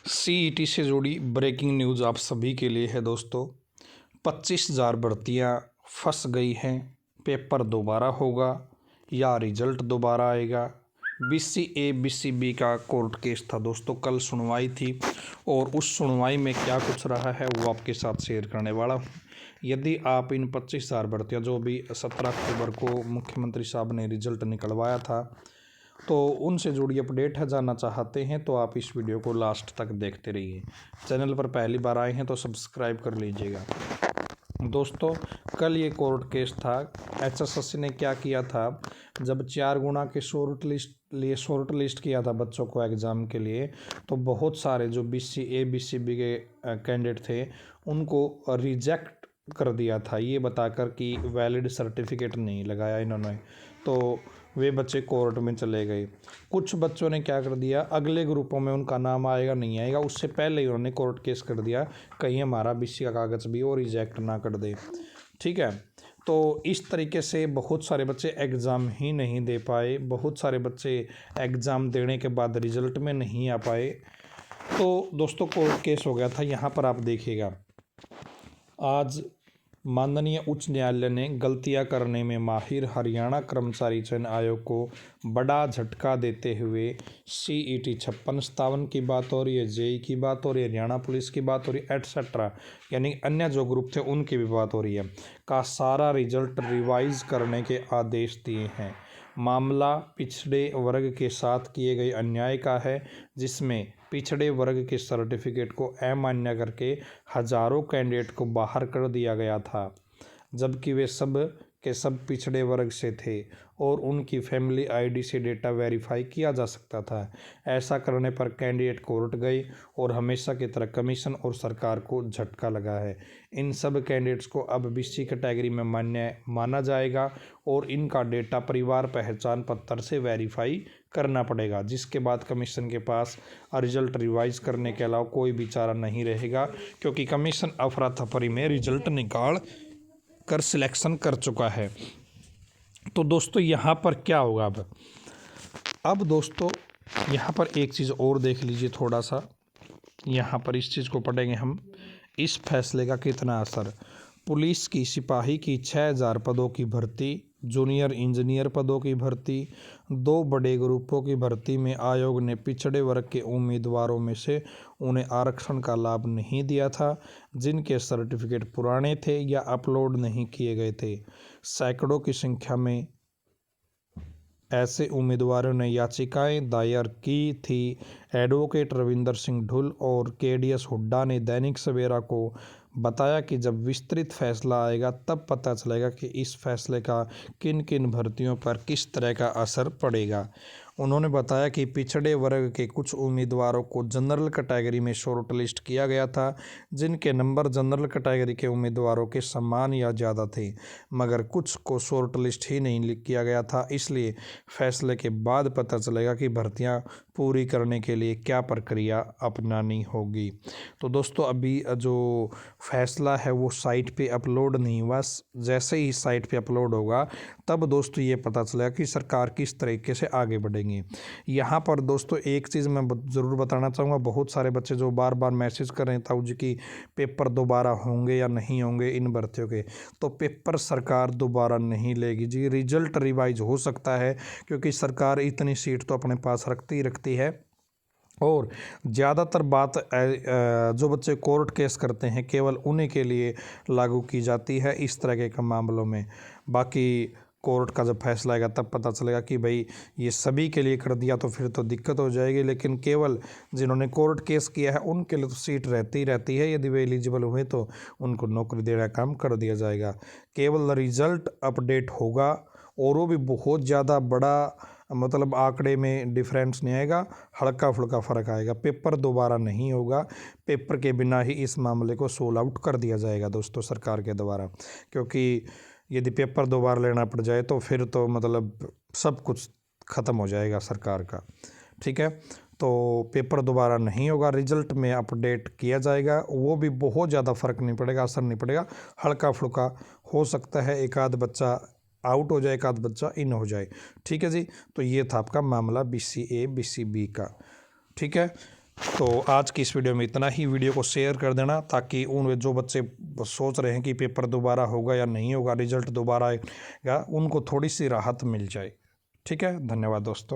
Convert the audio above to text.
CET से जुड़ी breaking news आप सभी के लिए है दोस्तों। 25,000 भर्तियाँ फंस गई हैं। पेपर दोबारा होगा या रिजल्ट दोबारा आएगा। बीसीए बीसीबी का कोर्ट केस था दोस्तों, कल सुनवाई थी और उस सुनवाई में क्या कुछ रहा है वो आपके साथ शेयर करने वाला हूँ। यदि आप इन 25,000 भर्तियाँ जो भी 17 अक्टूबर को मुख्यमंत्री साहब ने रिजल्ट निकलवाया था तो उनसे जुड़ी अपडेट है जानना चाहते हैं तो आप इस वीडियो को लास्ट तक देखते रहिए। चैनल पर पहली बार आए हैं तो सब्सक्राइब कर लीजिएगा। दोस्तों कल ये कोर्ट केस था। एचएसएससी ने क्या किया था, जब 4 गुना के शॉर्ट लिस्ट किया था बच्चों को एग्ज़ाम के लिए, तो बहुत सारे जो बीसीए बीसीबी के कैंडिडेट थे उनको रिजेक्ट कर दिया था, ये बताकर कि वैलिड सर्टिफिकेट नहीं लगाया इन्होंने, तो वे बच्चे कोर्ट में चले गए। कुछ बच्चों ने क्या कर दिया, अगले ग्रुपों में उनका नाम आएगा नहीं आएगा उससे पहले ही उन्होंने कोर्ट केस कर दिया, कहीं हमारा बीसी का कागज़ भी वो रिजेक्ट ना कर दे। ठीक है, तो इस तरीके से बहुत सारे बच्चे एग्ज़ाम ही नहीं दे पाए, बहुत सारे बच्चे एग्ज़ाम देने के बाद रिजल्ट में नहीं आ पाए। तो दोस्तों कोर्ट केस हो गया था। यहाँ पर आप देखिएगा, आज माननीय उच्च न्यायालय ने गलतियां करने में माहिर हरियाणा कर्मचारी चयन आयोग को बड़ा झटका देते हुए सीईटी 56-57 की बात हो रही है, जेई की बात हो रही है, हरियाणा पुलिस की बात हो रही है, एटसेट्रा, यानी अन्य जो ग्रुप थे उनकी भी बात हो रही है, का सारा रिजल्ट रिवाइज करने के आदेश दिए हैं। मामला पिछड़े वर्ग के साथ किए गए अन्याय का है, जिसमें पिछड़े वर्ग के सर्टिफिकेट को अमान्य करके हजारों कैंडिडेट को बाहर कर दिया गया था, जबकि वे सब के सब पिछड़े वर्ग से थे और उनकी फैमिली आईडी से डेटा वेरीफाई किया जा सकता था। ऐसा करने पर कैंडिडेट कोर्ट गए और हमेशा की तरह कमीशन और सरकार को झटका लगा है। इन सब कैंडिडेट्स को अब बीसी कैटेगरी में मान्य माना जाएगा और इनका डेटा परिवार पहचान पत्र से वेरीफाई करना पड़ेगा, जिसके बाद कमीशन के पास रिजल्ट रिवाइज करने के अलावा कोई भी चारा नहीं रहेगा, क्योंकि कमीशन अफरा तफरी में रिजल्ट निकाल कर सिलेक्शन कर चुका है। तो दोस्तों यहाँ पर क्या होगा अब दोस्तों यहाँ पर एक चीज़ और देख लीजिए, थोड़ा सा यहाँ पर इस चीज़ को पढ़ेंगे हम, इस फैसले का कितना असर। पुलिस की सिपाही की 6,000 पदों की भर्ती, जूनियर इंजीनियर पदों की भर्ती, 2 बड़े ग्रुपों की भर्ती में आयोग ने पिछड़े वर्ग के उम्मीदवारों में से उन्हें आरक्षण का लाभ नहीं दिया था जिनके सर्टिफिकेट पुराने थे या अपलोड नहीं किए गए थे। सैकड़ों की संख्या में ऐसे उम्मीदवारों ने याचिकाएं दायर की थी। एडवोकेट रविंदर सिंह ढुल और केडीएस हुड्डा ने दैनिक सवेरा को बताया कि जब विस्तृत फैसला आएगा तब पता चलेगा कि इस फैसले का किन किन भर्तियों पर किस तरह का असर पड़ेगा। उन्होंने बताया कि पिछड़े वर्ग के कुछ उम्मीदवारों को जनरल कैटेगरी में शॉर्ट लिस्ट किया गया था, जिनके नंबर जनरल कैटेगरी के उम्मीदवारों के समान या ज़्यादा थे, मगर कुछ को शॉर्ट लिस्ट ही नहीं किया गया था। इसलिए फैसले के बाद पता चलेगा कि भर्तियां पूरी करने के लिए क्या प्रक्रिया अपनानी होगी। तो दोस्तों अभी जो फैसला है वो साइट पे अपलोड नहीं हुआ, जैसे ही साइट पे अपलोड होगा तब दोस्तों ये पता चलेगा कि सरकार किस तरीके से आगे बढ़ेंगे। यहाँ पर दोस्तों एक चीज़ मैं ज़रूर बताना चाहूँगा, बहुत सारे बच्चे जो बार बार मैसेज कर रहे थे कि पेपर दोबारा होंगे या नहीं होंगे इन भर्तियों के, तो पेपर सरकार दोबारा नहीं लेगी जी, रिजल्ट रिवाइज हो सकता है, क्योंकि सरकार इतनी सीट तो अपने पास रखती है और ज़्यादातर बात जो बच्चे कोर्ट केस करते हैं केवल उन्हीं के लिए लागू की जाती है इस तरह के मामलों में। बाकी कोर्ट का जब फैसला आएगा तब पता चलेगा कि भाई ये सभी के लिए कर दिया तो फिर तो दिक्कत हो जाएगी, लेकिन केवल जिन्होंने कोर्ट केस किया है उनके लिए तो सीट रहती है, यदि वे एलिजिबल हुए तो उनको नौकरी देने का काम कर दिया जाएगा। केवल रिजल्ट अपडेट होगा और वो भी बहुत ज़्यादा बड़ा मतलब आंकड़े में डिफरेंस नहीं आएगा, हल्का फुल्का फ़र्क आएगा। पेपर दोबारा नहीं होगा, पेपर के बिना ही इस मामले को सोल्व आउट कर दिया जाएगा दोस्तों सरकार के द्वारा, क्योंकि यदि पेपर दोबारा लेना पड़ जाए तो फिर तो मतलब सब कुछ ख़त्म हो जाएगा सरकार का। ठीक है, तो पेपर दोबारा नहीं होगा, रिजल्ट में अपडेट किया जाएगा, वो भी बहुत ज़्यादा फ़र्क नहीं पड़ेगा, असर नहीं पड़ेगा, हल्का फुल्का हो सकता है, एक आध बच्चा आउट हो जाए, एक आध बच्चा इन हो जाए। ठीक है जी, तो ये था आपका मामला बीसीए बीसीबी का। ठीक है, तो आज की इस वीडियो में इतना ही। वीडियो को शेयर कर देना ताकि उन जो बच्चे सोच रहे हैं कि पेपर दोबारा होगा या नहीं होगा, रिजल्ट दोबारा आएगा, उनको थोड़ी सी राहत मिल जाए। ठीक है, धन्यवाद दोस्तों।